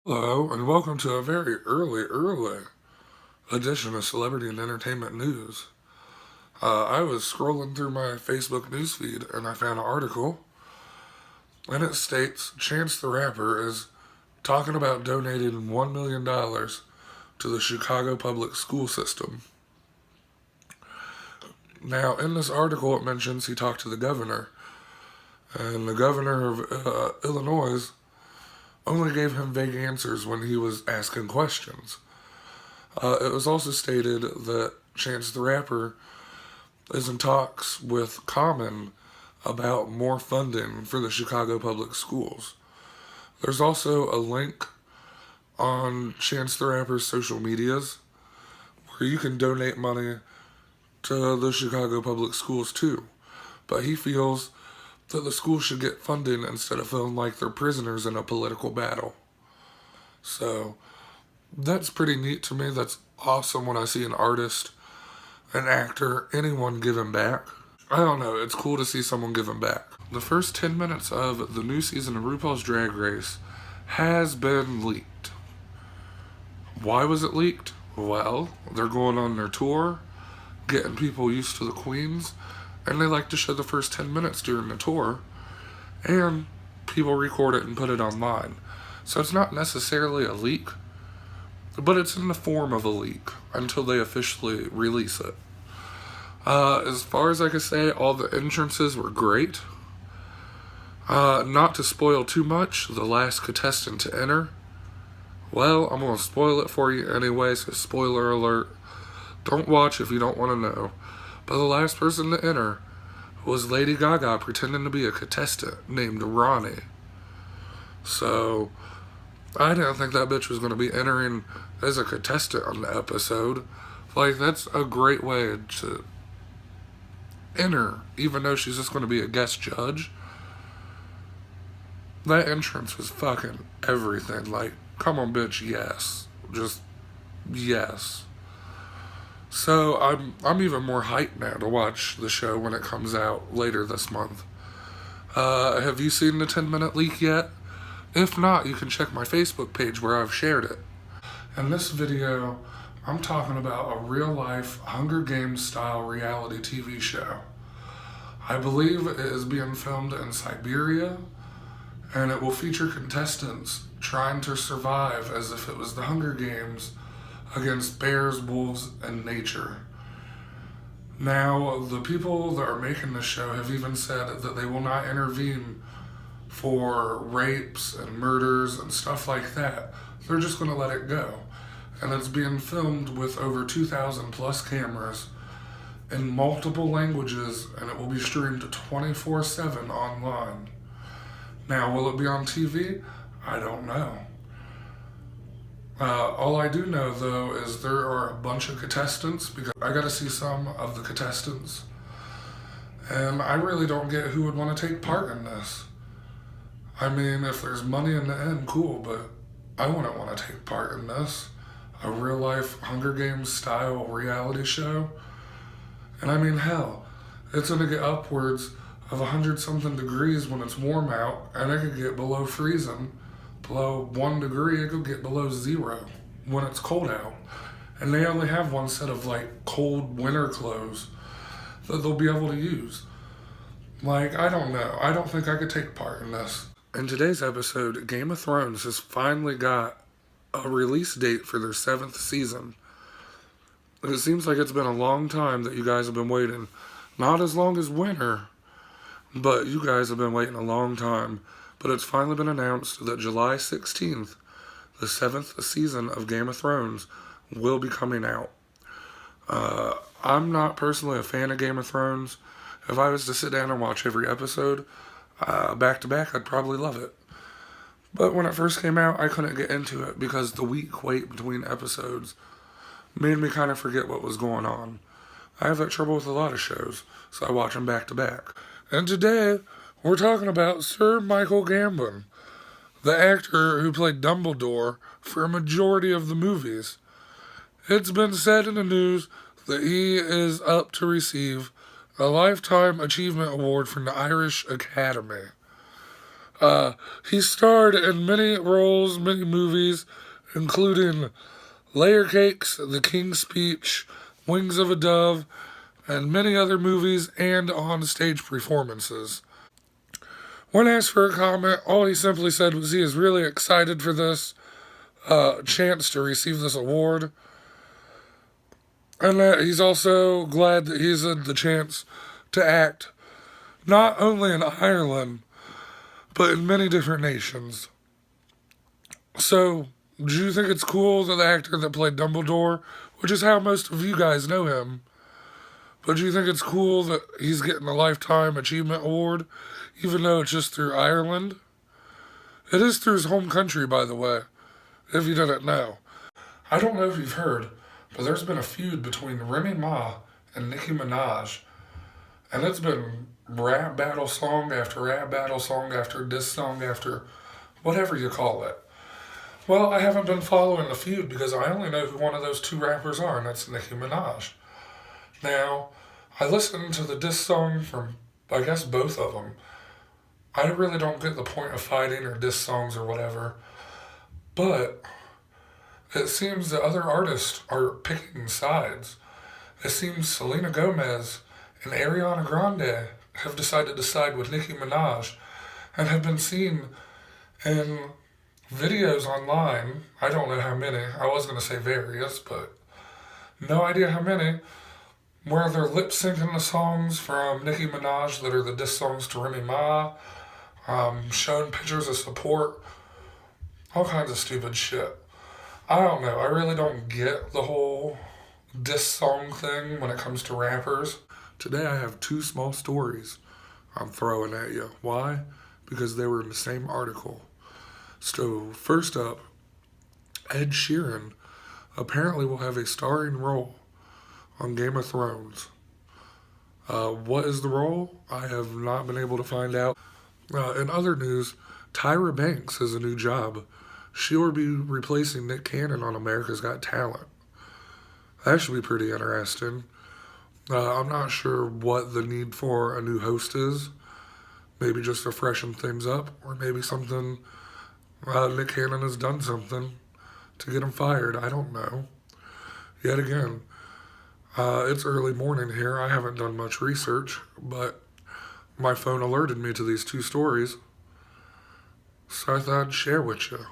Hello, and welcome to a very early edition of Celebrity and Entertainment News. I was scrolling through my Facebook newsfeed and I found an article, and it states Chance the Rapper is talking about donating $1 million to the Chicago public school system. Now, in this article, it mentions he talked to the governor, and the governor of Illinois only gave him vague answers when he was asking questions. It was also stated that Chance the Rapper is in talks with Common about more funding for the Chicago public schools. There's also a link on Chance the Rapper's social medias where you can donate money to the Chicago public schools too. But he feels that the schools should get funding instead of feeling like they're prisoners in a political battle. So that's pretty neat to me. That's awesome when I see an artist, an actor, anyone giving back. I don't know, it's cool to see someone giving back. The first 10 minutes of the new season of RuPaul's Drag Race has been leaked. Why was it leaked? Well, they're going on their tour, getting people used to the queens, and they like to show the first 10 minutes during the tour, and people record it and put it online. So it's not necessarily a leak, but it's in the form of a leak until they officially release it. As far as I can say, all the entrances were great. Not to spoil too much, the last contestant to enter, well, I'm going to spoil it for you anyway, so spoiler alert. Don't watch if you don't want to know. But the last person to enter was Lady Gaga pretending to be a contestant named Ronnie. So I didn't think that bitch was going to be entering as a contestant on the episode. Like, that's a great way to enter, even though she's just going to be a guest judge. That entrance was fucking everything. Like, come on, bitch, yes. Just, yes. So I'm even more hyped now to watch the show when it comes out later this month. Have you seen the 10-minute leak yet? If not, you can check my Facebook page where I've shared it. In this video, I'm talking about a real-life Hunger Games style reality TV show. I believe it is being filmed in Siberia, and it will feature contestants trying to survive as if it was the Hunger Games against bears, wolves, and nature. Now, the people that are making this show have even said that they will not intervene for rapes and murders and stuff like that. They're just going to let it go. And it's being filmed with over 2,000 plus cameras in multiple languages, and it will be streamed 24/7 online. Now, will it be on TV? I don't know. All I do know, though, is there are a bunch of contestants, because I got to see some of the contestants. And I really don't get who would want to take part in this. I mean, if there's money in the end, cool, but I wouldn't want to take part in this. A real-life Hunger Games style reality show. And I mean, hell, it's going to get upwards of 100-something degrees when it's warm out, and it could get below freezing. Below 1 degree, it could get below 0 when it's cold out. And they only have one set of, like, cold winter clothes that they'll be able to use. Like, I don't know. I don't think I could take part in this. In today's episode, Game of Thrones has finally got a release date for their 7th season. It seems like it's been a long time that you guys have been waiting. Not as long as winter, but you guys have been waiting a long time. But it's finally been announced that July 16th, the 7th season of Game of Thrones, will be coming out. I'm not personally a fan of Game of Thrones. If I was to sit down and watch every episode, back to back, I'd probably love it. But when it first came out, I couldn't get into it because the week wait between episodes made me kind of forget what was going on. I have that trouble with a lot of shows, so I watch them back to back. And today, we're talking about Sir Michael Gambon, the actor who played Dumbledore for a majority of the movies. It's been said in the news that he is up to receive a Lifetime Achievement Award from the Irish Academy. He starred in many roles, many movies, including Layer Cakes, The King's Speech, Wings of a Dove, and many other movies and on-stage performances. When asked for a comment, all he simply said was he is really excited for this chance to receive this award, and that he's also glad that he's had the chance to act not only in Ireland, but in many different nations. So, do you think it's cool that the actor that played Dumbledore, which is how most of you guys know him, but do you think it's cool that he's getting a Lifetime Achievement Award, even though it's just through Ireland? It is through his home country, by the way, if you didn't know. I don't know if you've heard, but there's been a feud between Remy Ma and Nicki Minaj, and it's been rap battle song after rap battle song after diss song after whatever you call it. Well, I haven't been following the feud because I only know who one of those two rappers are, and that's Nicki Minaj. Now, I listened to the diss song from, I guess, both of them. I really don't get the point of fighting or diss songs or whatever, but it seems that other artists are picking sides. It seems Selena Gomez and Ariana Grande have decided to side with Nicki Minaj and have been seen in videos online. I don't know how many. I was going to say various, but no idea how many, where they're lip syncing the songs from Nicki Minaj that are the diss songs to Remy Ma, showing pictures of support, all kinds of stupid shit. I don't know. I really don't get the whole diss song thing when it comes to rappers. Today I have two small stories I'm throwing at you. Why? Because they were in the same article. So first up, Ed Sheeran apparently will have a starring role on Game of Thrones. What is the role? I have not been able to find out. In other news, Tyra Banks has a new job. She will be replacing Nick Cannon on America's Got Talent. That should be pretty interesting. I'm not sure what the need for a new host is. Maybe just to freshen things up, or maybe something, Nick Cannon has done something to get him fired. I don't know. Yet again, it's early morning here. I haven't done much research, but my phone alerted me to these two stories, so I thought I'd share with you.